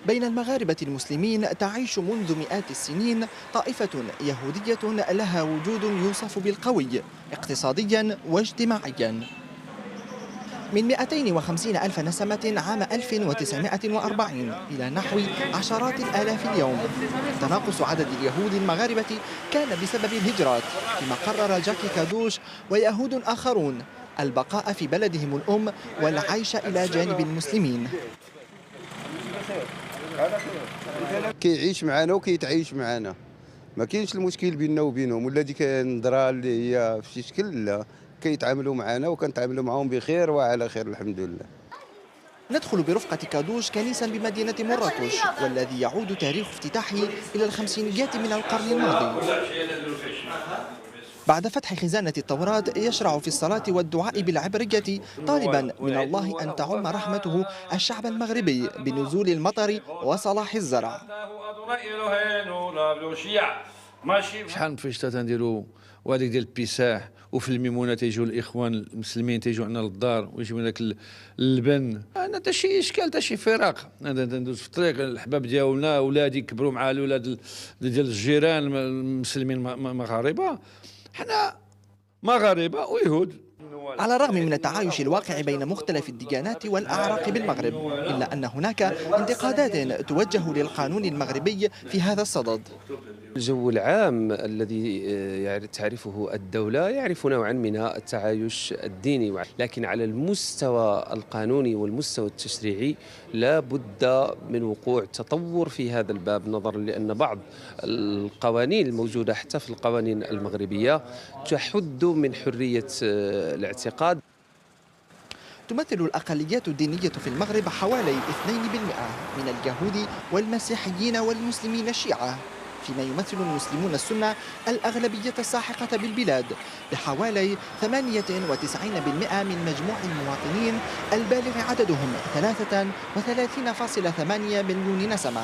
بين المغاربة المسلمين تعيش منذ مئات السنين طائفة يهودية لها وجود يوصف بالقوي اقتصاديا واجتماعيا. من 250 ألف نسمة عام 1940 إلى نحو عشرات الآلاف اليوم. تناقص عدد اليهود المغاربة كان بسبب الهجرات، فيما قرر جاكي كادوش ويهود آخرون البقاء في بلدهم الأم والعيش إلى جانب المسلمين. كيعيش معنا وكيتعايش معنا، ما كاينش المشكل بيننا وبينهم ولا ديك النظره اللي هي في شي شكل، لا كيتعاملوا معنا وكنتعاملوا معاهم بخير وعلى خير الحمد لله. ندخل برفقة كادوش كنيسا بمدينة مراكش، والذي يعود تاريخ افتتاحه إلى الخمسينيات من القرن الماضي. بعد فتح خزانة التوراة يشرع في الصلاة والدعاء بالعبرية، طالبا من الله أن تعم رحمته الشعب المغربي بنزول المطر وصلاح الزرع. شحال من فيشتا تنديروا وهذيك ديال البيساح، وفي الميمونه تيجوا الاخوان المسلمين تيجوا عندنا للدار ويجيبوا داك اللبن. انا حتى شي اشكال حتى شي فراق، انا ندوز في الطريق الحباب ديالنا ولادي كبروا مع الاولاد ديال الجيران المسلمين مغاربه، حنا مغاربه ويهود. على الرغم من التعايش الواقع بين مختلف الديانات والأعراق بالمغرب، إلا أن هناك انتقادات توجه للقانون المغربي في هذا الصدد. الجو العام الذي تعرفه الدولة يعرف نوعا من التعايش الديني، لكن على المستوى القانوني والمستوى التشريعي لا بد من وقوع تطور في هذا الباب، نظرا لأن بعض القوانين الموجودة حتى في القوانين المغربية تحد من حرية الاعتقاد. تمثل الأقليات الدينية في المغرب حوالي 2% من اليهود والمسيحيين والمسلمين الشيعة، فيما يمثل المسلمون السنة الأغلبية الساحقة بالبلاد بحوالي 98% من مجموع المواطنين البالغ عددهم 33.8 مليون نسمة.